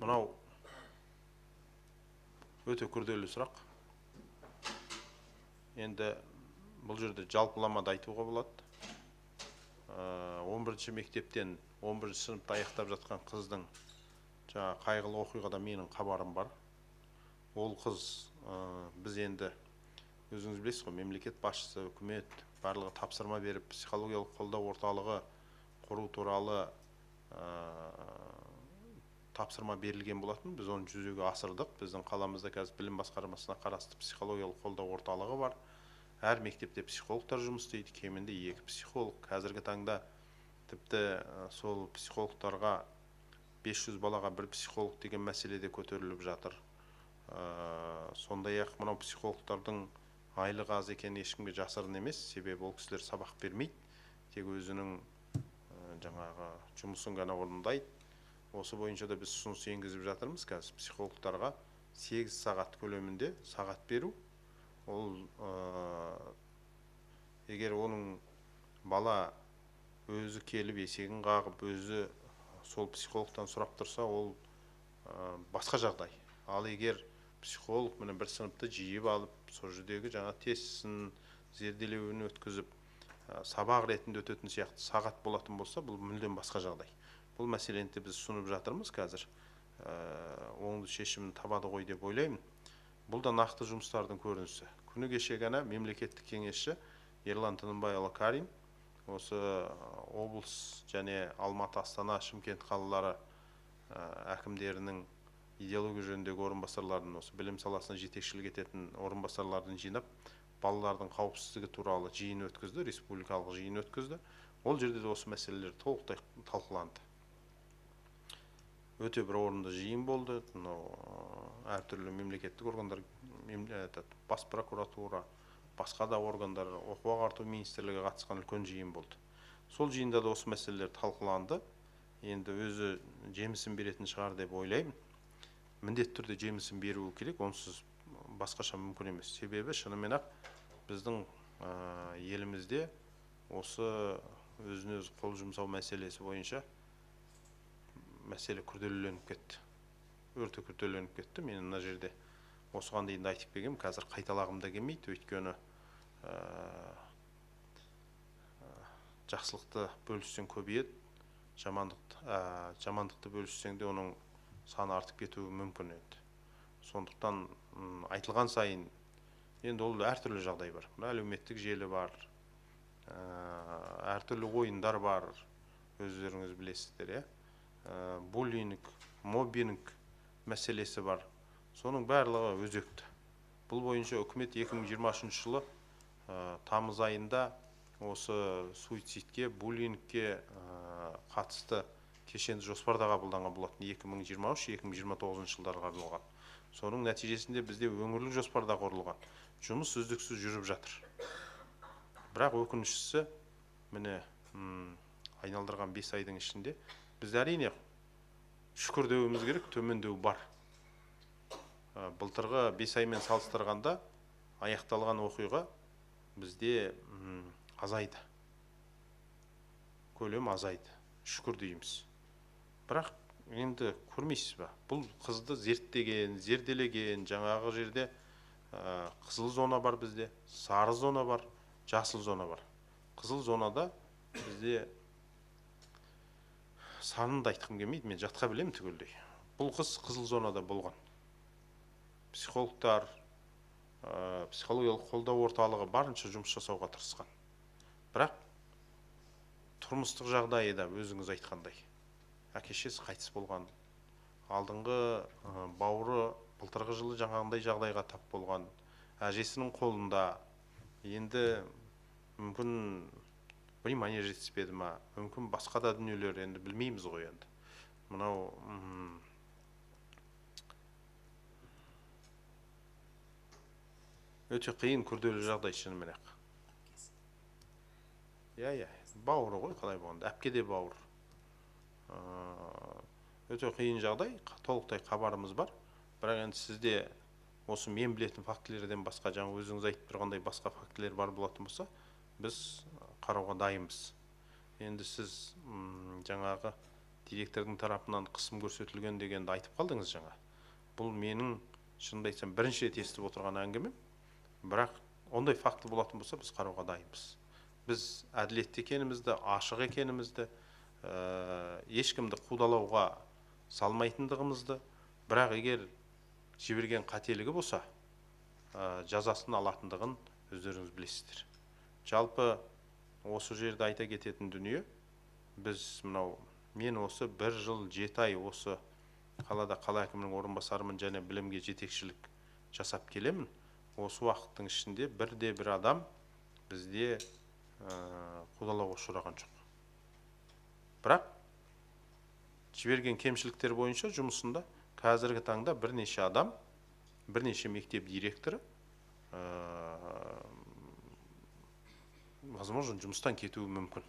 Мынау өте күрделі сұрақ. Енді бұл жерде жалпыламада айтуға болады. 11-ші мектептен 11-ші сыныпта аяқтап жатқан қыздың қайғылы оқиғада менің хабарым бар. Ол қыз біз енді өзіңіз білесіз ғой, мемлекет басшысы, үкімет барлығы тапсырма беріп, психологиялық қолдау орталығы құру туралы тапсырма берілген болатын. Біз оны жүзеге асырдық. Біздің қаламызда қазір білім басқармасына қарасты психологиялық қолдау орталығы бар. Әр мектепте психологтар жұмыс істейді, кемінде 2 психолог. Қазіргі таңда тіпті сол психологтарға 500 балаға бір психолог деген мәселе де көтеріліп жатыр. Сондай-ақ мынау психологтардың айлығы аз екені ешкімге жасырын емес, себебі ол кісілер сабақ бермейді, тек өзінің жаңағы жұмысын ғана орындайды. Осы бойынша да біз ұсыныс енгізіп жатырмыз. Қазір психологтарға 8 сағат көлемінде сағат беру. Ол егер оның бала өзі келіп есегін қағып, өзі сол психологтан сұрап тұрса, ол басқа жағдай. Ал егер психолог міне бір сыныпты жиып алып, сол жердегі жаңа тестісін, зерделеуін өткізіп, сабақ ретінде өтетін сияқты сағат болатын болса, бұл мүлдем басқа жағдай. Бұл мәселені біз ұсынып жатырмыз қазір. Оңды шешімін табады ғой деп ойлаймын. Бұл да нақты жұмыстардың көрінісі. Күні кеше ғана мемлекеттік кеңесші Ерлан Тынымбайұлы Карим осы облыс және Алматы, Астана, Шымкент қалалары әкімдерінің идеология жөніндегі орынбасарларын, осы білім саласына жетекшілік ететін орынбасарларын жинап, балалардың қауіпсіздігі туралы жиын өткізді, республикалық жиын өткізді. Ол жерде де осы мәселелер толықтай талқыланды. Өте бір орынды жиын болды. Әртүрлі мемлекеттік органдар, бас прокуратура, басқа да органдар, оқу ағарту министрлігі қатысқан үлкен жиын болды. Сол жиында да осы мәселелер талқыланды. Енді өзі жемісін беретін шығар деп ойлаймын. Міндетті түрде жемісін беруі керек, онсыз басқаша мүмкін емес. Себебі шынымен ақ біздің елімізде осы өзіне өзі қол жұмсау мәселесі бойынша мәселе күрделеніп кетті. Өте күрделеніп кетті. Мен мына жерде осыған дейін айтып келгем, қазір қайталағым да келмейді, өйткені жақсылықты бөліссең көбейеді, жамандықты бөліссең де оның саны артып кетуі мүмкін еді. Сондықтан айтылған сайын енді ол әртүрлі жағдай бар. Әлеуметтік желі бар, әртүрлі ойындар бар, өздеріңіз білесіздер, буллинг, моббинг мәселесі бар. Соның барлығы өзекті. Бұл бойынша үкімет 2023 жылы тамыз айында осы суицидке, буллингке қатысты кешенді жоспарда қабылданған болатын 2023-2029 жылдарға арналған. Соның нәтижесінде бізде өңірлік жоспарда құрылған жұмыс үздіксіз жүріп жатыр. Бірақ өкініштісі, міне айналдырған 5 айдың ішінде біз әрине шүкір деуіміз керек, төмендеу бар. Былтырғы 5 аймен салыстырғанда аяқталған оқиға бізде азайды. Көлем азайды. Шүкір дейміз. Бірақ енді көрмейсіз ба? Бұл қызды зерттеген, зерделеген, жаңағы жерде қызыл зона бар бізде, сары зона бар, жасыл зона бар. Қызыл зонада бізде санын да айтқым келмейді, мен жатқа білем түгелдей. Бұл қыз қызыл зонада болған. Психологтар, психологиялық қолдау орталығы барынша жұмыс жасауға тырысқан. Бірақ тұрмыстық жағдайы да өзіңіз айтқандай. Әке-шешесі қайтыс болған. Алдыңғы бауыры былтырғы жылы жаңағындай жағдайға тап болған. Әжесінің қолында. Енді мүмкін внимание жетіспеді ма, мүмкін басқа да дүниелер, енді білмейміз ғой енді. Мынау өте қиын, күрделі жағдай шынымен ақ. Бауыры ғой, қалай болғанда, әпке де бауыр. Өте қиын жағдай, толықтай хабарымыз бар. Бірақ енді сізде осы мен білетін фактілерден басқа, жаңа өзіңіз айтып тұрғандай басқа фактілер бар болатын болса, біз қарауға дайынбыз. Енді сіз жаңағы директордың тарапынан қысым көрсетілген дегенді айтып қалдыңыз жаңа. Бұл менің шынымды айтсам бірінші рет естіп отырған әңгімем. Бірақ ондай факті болатын болса, біз қарауға дайынбыз. Біз әділетті екенімізді, ашық екенімізді, ешкімді қудалауға салмайтындығымызды, бірақ егер жіберген қателігі болса, жазасын алатындығын өздеріңіз білесіздер. Жалпы осы жерде айта кететін дүние, мен осы 1 жыл 7 ай осы қалада қала әкімінің орынбасарымын және білімге жетекшілік жасап келемін. Осы уақыттың ішінде бір адам бізде қудалауға ұшыраған жоқ. Бірақ жіберген кемшіліктер бойынша жұмысында қазіргі таңда бірнеше адам, бірнеше мектеп директоры возможно жұмыстан кетуі мүмкін.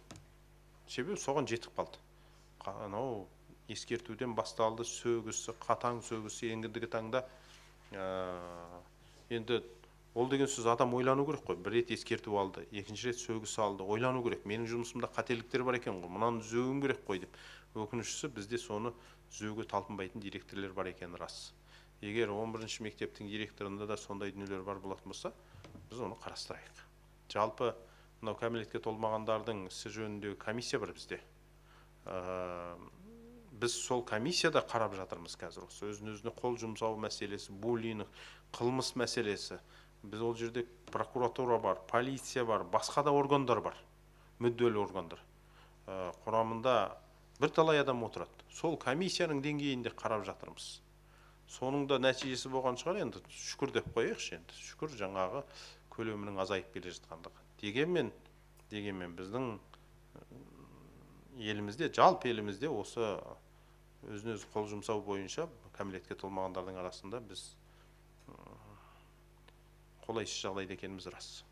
Себебі соған жетіп қалды. Анау ескертуден басталды, сөгісі, қатаң сөгісі ендігі таңда енді ол деген сөз адам ойлану керек қой. Бір рет ескерту алды, екінші рет сөгісі алды, ойлану керек. Менің жұмысымда қателіктер бар екен ғой, мынаны түзеуім керек қой деп. Өкініштісі бізде соны түзеуге талпынбайтын директорлер бар екені рас. Егер 11-ші мектептің директорында да сондай дүниелер бар болатын болса, біз оны қарастырайық. Жалпы мынау кәмелетке толмағандардың ісі жөніндегі комиссия бар бізде. Біз сол комиссияда қарап жатырмыз қазір. Осы өзіне қол жұмсау мәселесі, буллинг, қылмыс мәселесі. Біз ол жерде прокуратура бар, полиция бар, басқа да органдар бар, мүдделі органдар. Құрамында бірталай адам отырады. Сол комиссияның деңгейінде қарап жатырмыз. Соның да нәтижесі болған шығар, енді шүкір деп қояйықшы енді. Шүкір жаңағы көлемінің азайып келе жатқандығы. Дегенмен біздің елімізде, жалпы елімізде осы өзін-өзі қол жұмсау бойынша кәмелетке толмағандардың арасында біз қолайсыз жағдайда екеніміз рас.